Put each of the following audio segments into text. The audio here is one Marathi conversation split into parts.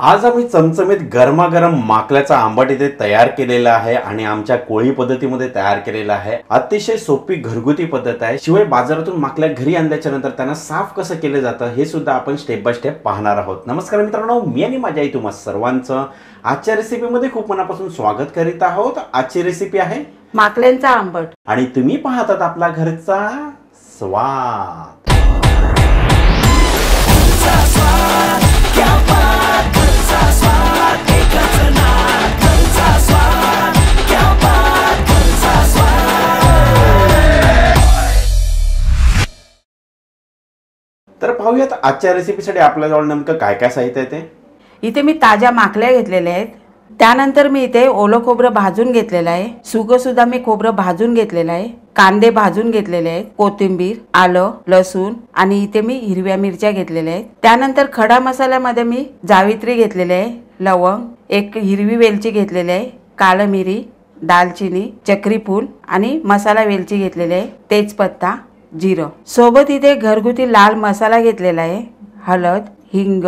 आज आम्ही चमचमीत गरमागरम माकल्याचा आंबट इथे तयार केलेला आहे आणि आमच्या कोळी पद्धतीमध्ये तयार केलेला आहे। अतिशय सोपी घरगुती पद्धत आहे। शिवाय बाजारातून माकल्या घरी आणल्याच्या नंतर त्यांना साफ कसं केलं जातं हे सुद्धा आपण स्टेप बाय स्टेप पाहणार आहोत। नमस्कार मित्रांनो, मी आणि माझ्या आई तुम्हा सर्वांचं आजच्या रेसिपीमध्ये खूप मनापासून स्वागत करीत आहोत। आजची रेसिपी आहे माकल्यांचा आंबट आणि तुम्ही पाहतात आपला घरचा स्वाद। तर पाहूयात आजच्या रेसिपीसाठी आपल्याजवळ नेमकं काय काय साहित्य आहे ते। इथे मी ताज्या माकल्या घेतलेल्या आहेत। त्यानंतर मी इथे ओलं खोबरं भाजून घेतलेलं आहे। सुकं सुद्धा मी खोबरं भाजून घेतलेलं आहे। कांदे भाजून घेतलेले आहेत, कोथिंबीर, आलं, लसूण आणि इथे मी हिरव्या मिरच्या घेतलेल्या आहेत। त्यानंतर खडा मसाल्यामध्ये मी जावित्री घेतलेली आहे, लवंग, एक हिरवी वेलची घेतलेली आहे, काळी मिरी, दालचिनी, चक्री फूल आणि मसाला वेलची घेतलेली आहे, तेजपत्ता, जिरं। सोबत इथे घरगुती लाल मसाला घेतलेला आहे, हळद, हिंग,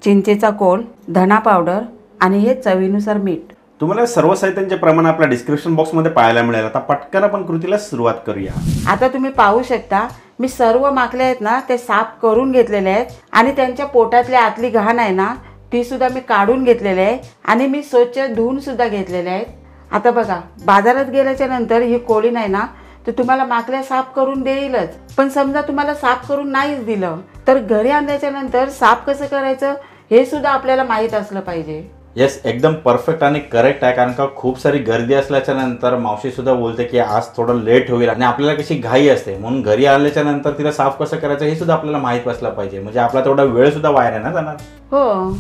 चिंचेचा कोल, धना पावडर आणि हे चवीनुसार मीठ। तुम्हाला सर्व साहित्यांचे प्रमाण आपल्या डिस्क्रिप्शन बॉक्स मध्ये पाहायला मिळेल। आता पटकन आपण कृतीला सुरुवात करूया। आता तुम्ही पाहू शकता मी सर्व माकल्या आहेत ना ते साफ करून घेतलेले आहेत आणि त्यांच्या पोटातली आतली घाण आहे ना ती सुद्धा मी काढून घेतलेली आहे आणि मी स्वच्छ धुवून सुद्धा घेतलेले आहेत। आता बघा, बाजारात गेल्याच्या नंतर ही कोळी नाही ना तर तुम्हाला माकल्या साफ करून देईलच, पण समजा तुम्हाला साफ करून नाहीच दिलं तर घरी आणल्याच्या नंतर साफ कसं करायचं हे सुद्धा आपल्याला माहीत असलं पाहिजे। येस, एकदम परफेक्ट आणि करेक्ट आहे। कारण का खूप सारी गर्दी असल्याच्या नंतर मावशी सुद्धा बोलते की आज थोडं लेट होईल आणि आपल्याला कशी घाई असते, म्हणून घरी आल्याच्या नंतर तिला साफ कसं करायचं हे सुद्धा आपल्याला माहीत असलं पाहिजे, म्हणजे आपला तेवढा वेळ सुद्धा वाया नाही ना जाणार। हो,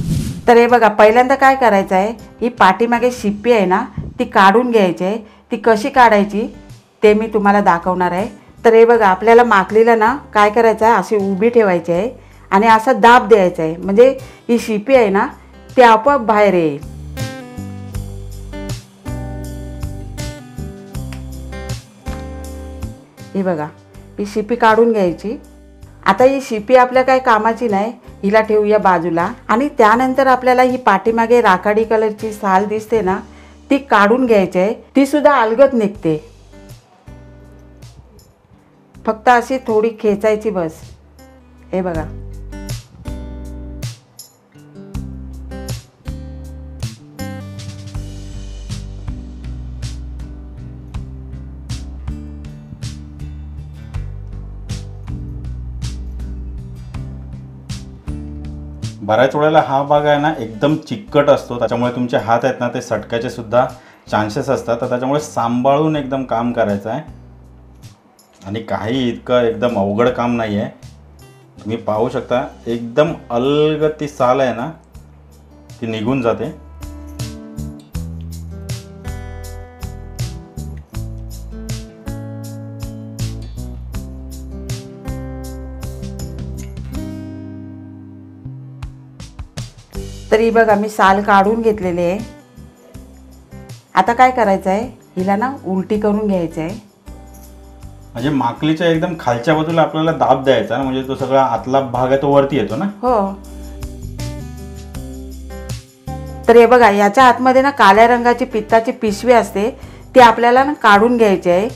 तर हे बघा, पहिल्यांदा काय करायचं आहे, ही पाठीमागे शिप्पी आहे ना ती काढून घ्यायची आहे। ती कशी काढायची ते मी तुम्हाला दाखवणार आहे। तर हे बघा, आपल्याला माकलीला ना काय करायचं आहे, अशी उभी ठेवायची आहे आणि असा दाब द्यायचा आहे, म्हणजे ही शिपी आहे ना ती आपोआप बाहेर येईल। हे बघा, ही शिपी काढून घ्यायची। आता ही शिपी आपल्या काय कामाची नाही, हिला ठेवूया बाजूला। आणि त्यानंतर आपल्याला ही पाठीमागे राखाडी कलरची साल दिसते ना ती काढून घ्यायची आहे, ती सुद्धा अलगद निघते। फक्त अशी थोडी खेचायची बस। हे बघा, बऱ्याच वेळेला हा भाग आहे ना एकदम चिकट असतो, त्याच्यामुळे तुमचे हात आहेत ना ते सटकायचे सुद्धा चान्सेस असतात। तर त्याच्यामुळे सांभाळून एकदम काम करायचं आहे आणि काही इतकं एकदम अवघड काम नाही आहे। तुम्ही पाहू शकता एकदम अलगद ती साल आहे ना ती निघून जाते। तरी बघा, मी साल काढून घेतलेली आहे। आता काय करायचं आहे, हिला ना उलटी करून घ्यायचं आहे, म्हणजे माकलीच्या एकदम खालच्या बाजूला आपल्याला दाब द्यायचा ना, म्हणजे तो सगळा आतला भाग आहे तो वरती येतो ना। हो, तर हे बघा, याच्या आतमध्ये ना काळ्या रंगाची पित्ताची पिशवी असते, ती आपल्याला ना काढून घ्यायची आहे।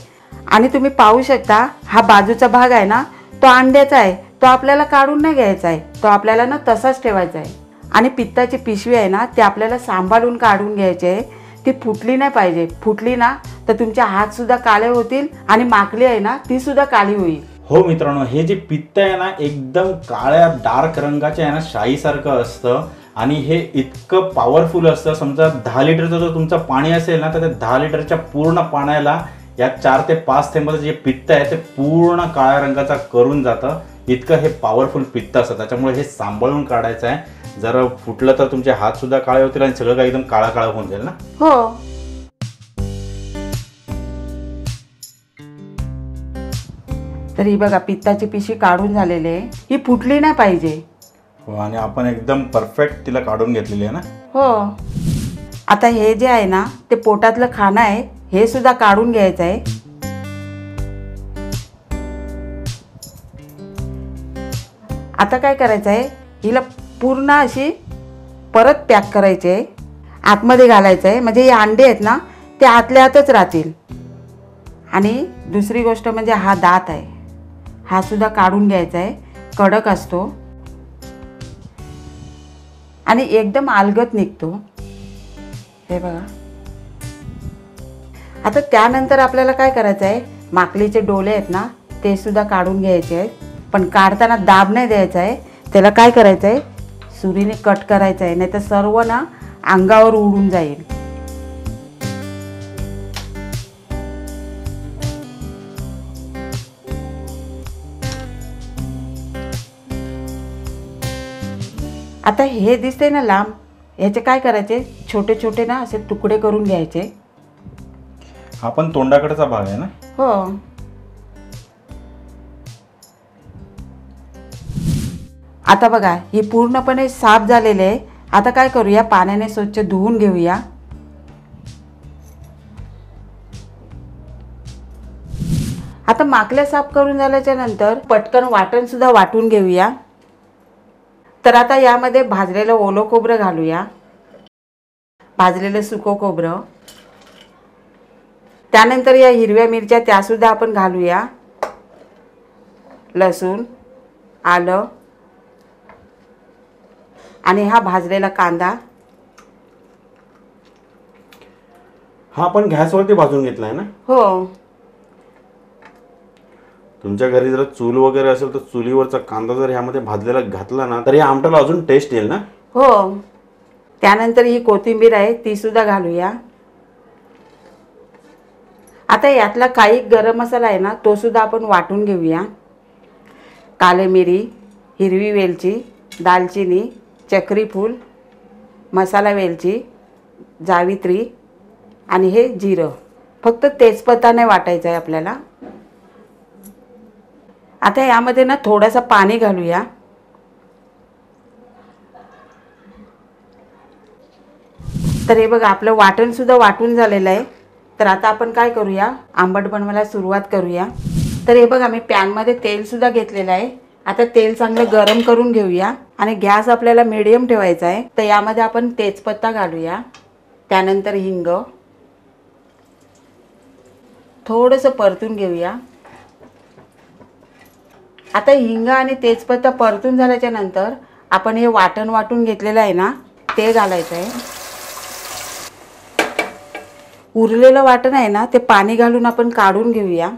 आणि तुम्ही पाहू शकता हा बाजूचा भाग आहे ना तो अंड्याचा आहे, तो आपल्याला काढून नाही घ्यायचा आहे, तो आपल्याला ना तसाच ठेवायचा आहे। आणि पित्ताची पिशवी आहे ना ती आपल्याला सांभाळून काढून घ्यायची आहे, ती फुटली नाही पाहिजे। फुटली ना तर तुमचे हात सुद्धा काळे होतील आणि माकली आहे ना ती सुद्धा काळी होईल। हो मित्रांनो, हे जे पित्त आहे ना एकदम काळ्या डार्क रंगाचे आहे ना, शाईसारखं असतं आणि हे इतकं पॉवरफुल असतं। समजा 10 लिटरचं जर तुमचं पाणी असेल ना तर त्या 10 लिटरच्या पूर्ण पाण्याला या 4 ते 5 थेंबाचं जे पित्त आहे ते पूर्ण काळ्या रंगाचा करून जातं। इतकं हे पॉवरफुल पित्त असतं, त्याच्यामुळे हे सांभाळून काढायचं आहे। जर फुटलं तर तुमचे हात सुद्धा काळे होतील आणि सगळं काही एकदम काळा काळा होऊन जाईल ना। हो, तर ही बघा, पित्ताची पिशवी काढून झालेली आहे, ही फुटली नाही पाहिजे। हो, आणि आपण एकदम परफेक्ट तिला काढून घेतलेली आहे ना। हो, आता हे जे आहे ना ते पोटातलं खाणं आहे, हे सुद्धा काढून घ्यायचं आहे। आता काय करायचं आहे, हिला पूर्ण अशी परत पॅक करायचे आहे, आतमध्ये घालायचं आहे, म्हणजे हे अंडे आहेत ना ते आतल्या आतच राहतील. आणि दुसरी गोष्ट म्हणजे हा दात आहे, हा सुद्धा काढून घ्यायचा आहे. कडक असतो आणि एकदम अलगद निघतो. हे बघा. आता त्यानंतर आपल्याला काय करायचं आहे, माकलीचे डोले आहेत ना ते सुद्धा काढून घ्यायचे आहेत. पण काढताना दाब नाही द्यायचा आहे. त्याला काय करायचं आहे, सुरीने कट करायचं आहे, नाही तर सर्व ना अंगावर उडून जाईल. आता हे दिसते ना लांब, ह्याचे काय करायचे, छोटे छोटे ना असे तुकडे करून घ्यायचे. हा पण तोंडाकडचा भाग आहे ना. हो. आता बघा हे पूर्णपणे साफ झालेले आहे. आता काय करूया, पाण्याने स्वच्छ धुवून घेऊया. आता माकल्या साफ करून झाल्याच्या नंतर पटकन वाटण सुद्धा वाटून घेऊया. तर आता यामध्ये भाजलेलं ओलं खोबरं घालूया, भाजलेलं सुकं खोबरं. त्यानंतर या हिरव्या मिरच्या त्यासुद्धा आपण घालूया. लसूण, आलं आणि हा भाजलेला कांदा. हा पण गॅसवरती भाजून घेतलाय ना. हो. तुमच्या घरी जर चूल वगैरे असेल तर चुलीवरचा कांदा जर ह्यामध्ये भाजलेला घातला ना तर या आमटाला अजून टेस्ट येईल ना. हो. त्यानंतर ही कोथिंबीर आहे ती सुद्धा घालूया. आता यातला काही गरम मसाला आहे ना तो सुद्धा आपण वाटून घेऊया. काळे मिरी, हिरवी वेलची, दालचिनी, चक्री फूल, मसाला वेलची, जावित्री आणि हे जिरं. फक्त तेजपत्ता नाही वाटायचं आहे आपल्याला. आता यामध्ये ना थोडासा पाणी घालूया. तर हे बघा आपलं वाटण सुद्धा वाटून झालेलं आहे. तर आता आपण काय करूया, आंबट बनवायला सुरुवात करूया. तर हे बघा मी पॅनमध्ये तेल सुद्धा घेतलेलं आहे. आता तेल चांगलं गरम करून घेऊया आणि गॅस आपल्याला मीडियम ठेवायचा आहे. तर यामध्ये आपण तेजपत्ता घालूया. त्यानंतर हिंग थोडंसं परतून घेऊया. आता हिंग आणि तेजपत्ता परतून झाल्याच्या नंतर आपण हे वाटण वाटून घेतलेलं आहे ना ते घालायचं आहे. उरलेलं वाटण आहे ना ते पाणी घालून आपण काढून घेऊया.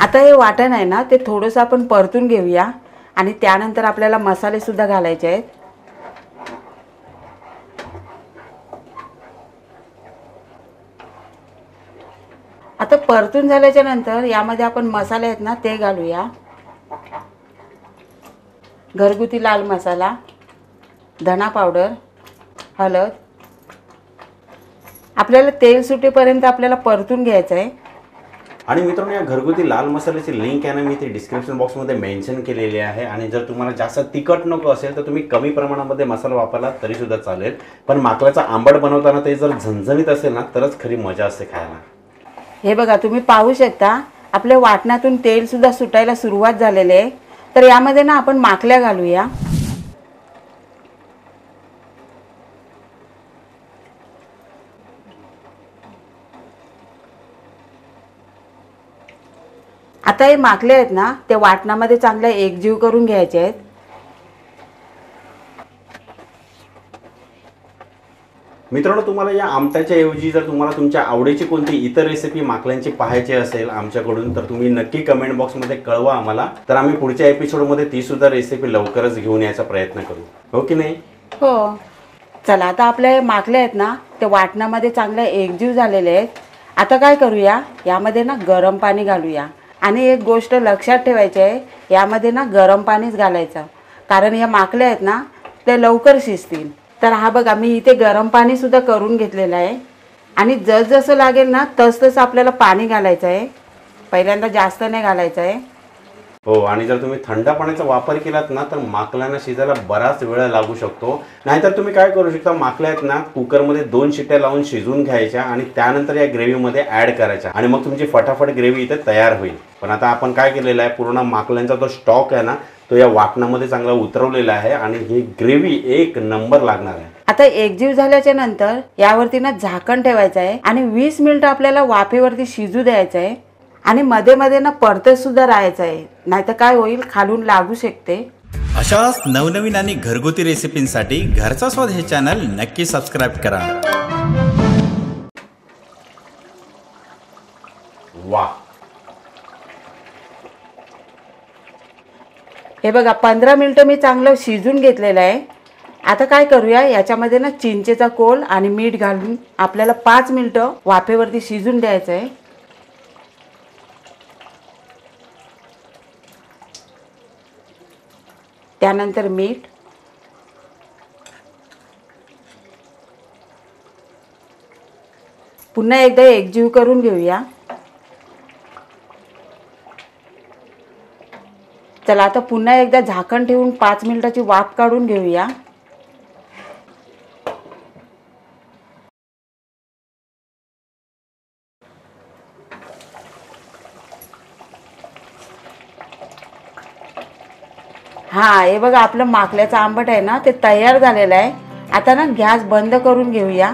आता हे वाटण आहे ना ते थोडंसं आपण परतून घेऊया आणि त्यानंतर आपल्याला मसाले सुद्धा घालायचे आहेत. आता परतून झाल्याच्या नंतर यामध्ये आपण मसाले आहेत ना ते घालूया. घरगुती लाल मसाला, धना पावडर, हळद. आपल्याला तेल सुटेपर्यंत आपल्याला परतून घ्यायचं आहे. आणि मित्रांनो या घरगुती लाल मसाल्याची लिंक आहे ना मी ते डिस्क्रिप्शन बॉक्समध्ये मेन्शन केलेली आहे. आणि जर तुम्हाला जास्त तिखट नको असेल तर तुम्ही कमी प्रमाणामध्ये मसाला वापरला तरी सुद्धा चालेल. पण माकल्याचा आंबट बनवताना ते जर झणझणीत असेल ना तरच खरी मजा असते खायला. हे बघा तुम्ही पाहू शकता आपल्या वाटणातून तेल सुद्धा सुटायला सुरुवात झालेली आहे. तर यामध्ये ना आपण माकल्या घालूया. आता हे माकले आहेत ना ते वाटणामध्ये चांगले एकजीव करून घ्यायचे आहेत. मित्रांनो तुम्हाला या आमट्याच्या ऐवजी जर तुम्हाला तुमच्या आवडीची कोणती इतर रेसिपी माकल्यांची पाहायची असेल आमच्याकडून तर तुम्ही नक्की कमेंट बॉक्समध्ये कळवा आम्हाला. तर आम्ही पुढच्या एपिसोडमध्ये ती सुद्धा रेसिपी लवकरच घेऊन यायचा प्रयत्न करू. हो की नाही. हो. चला आता आपले माकले आहेत ना ते वाटणामध्ये चांगले एकजीव झालेले आहेत. आता काय करूया, यामध्ये ना गरम पाणी घालूया. आणि एक गोष्ट लक्षात ठेवायची आहे, यामध्ये ना गरम पाणीच घालायचं, कारण या माकल्या आहेत ना ते लवकर शिजतील. तर हा बघा मी इथे गरम पाणी सुद्धा करून घेतलेलं आहे. आणि जसं लागेल ना तसं आपल्याला पाणी घालायचं आहे. पहिल्यांदा जास्त नाही घालायचं आहे. हो, आणि जर तुम्ही थंड पाण्याचा वापर केलात ना तर माकलांना शिजायला बराच वेळ लागू शकतो. नाहीतर तुम्ही काय करू शकता, माकल्या आहेत ना कुकरमध्ये 2 शिट्ट्या लावून शिजवून घ्यायच्या आणि त्यानंतर या ग्रेव्हीमध्ये ॲड करायच्या आणि मग तुमची फटाफट ग्रेव्ही इथे तयार होईल. पण आता आपण काय केलेलं आहे, पूर्ण माकल्यांचा जो स्टॉक आहे ना तो या वाटणामध्ये चांगला उतरवलेला आहे आणि ही ग्रेव्ही एक नंबर लागणार आहे. आता एकजीव झाल्याच्या नंतर यावरती ना झाकण ठेवायचं आहे आणि 20 मिनिटं आपल्याला वाफेवरती शिजू द्यायचं आहे आणि मध्ये मध्ये ना परतत सुद्धा राहायचं आहे, नाहीतर काय होईल, खालून लागू शकते. अशाच नवनवीन आणि घरगुती रेसिपींसाठी घरचा स्वाद हे चॅनल नक्की सबस्क्राईब करा. वा, हे बघा 15 मिनिटं मी चांगलं शिजून घेतलेलं आहे. आता काय करूया, याच्यामध्ये ना चिंचेचा कोल आणि मीठ घालून आपल्याला 5 मिनिटं वाफेवरती शिजून द्यायचं आहे. त्यानंतर मीठ, पुन्हा एकदा एकजीव करून घेऊया. चला आता पुन्हा एकदा झाकण ठेवून 5 मिनिटाची वाफ काढून घेऊया. हा, हे बघा आपलं माकल्याचं आंबट आहे ना ते तयार झालेलं आहे. आता ना गॅस बंद करून घेऊया.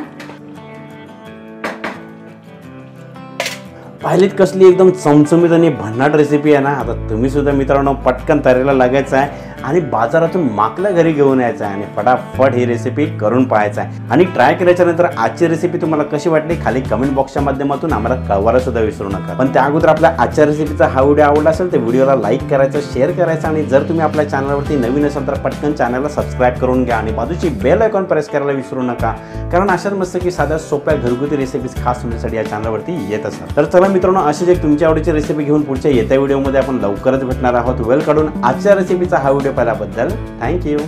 पाहिलीत कसली एकदम चमचमीत आणि भन्नाट रेसिपी आहे ना. आता तुम्ही सुद्धा मित्रांनो पटकन तयारीला लागायचं आहे आणि बाजारातून माकल्या घरी घेऊन यायचं आहे आणि फटाफट ही रेसिपी करून पाहायचं आहे. आणि ट्राय केल्याच्या नंतर आजची रेसिपी तुम्हाला कशी वाटली खाली कमेंट बॉक्सच्या माध्यमातून आम्हाला कळवायला सुद्धा विसरू नका. पण त्या अगोदर आपल्या आजच्या रेसिपीचा हा व्हिडिओ आवडला असेल तर व्हिडिओला लाईक करायचं, शेअर करायचं आणि जर तुम्ही आपल्या चॅनलवरती नवीन असाल तर पटकन चॅनलला सबस्क्राईब करून घ्या आणि बाजूची बेल आयकॉन प्रेस करायला विसरू नका, कारण अशाच मस्त की साध्या सोप्या घरगुती रेसिपीज खास तुमच्यासाठी या चॅनलवरती येत असतात. तर चला मित्रांनो, अशीच एक तुमच्या आवडीची रेसिपी घेऊन पुढच्या येत्या व्हिडिओमध्ये आपण लवकरच भेटणार आहोत. वेळ काढून आजच्या रेसिपीचा हा व्हिडिओ पाहिल्याबद्दल थँक्यू.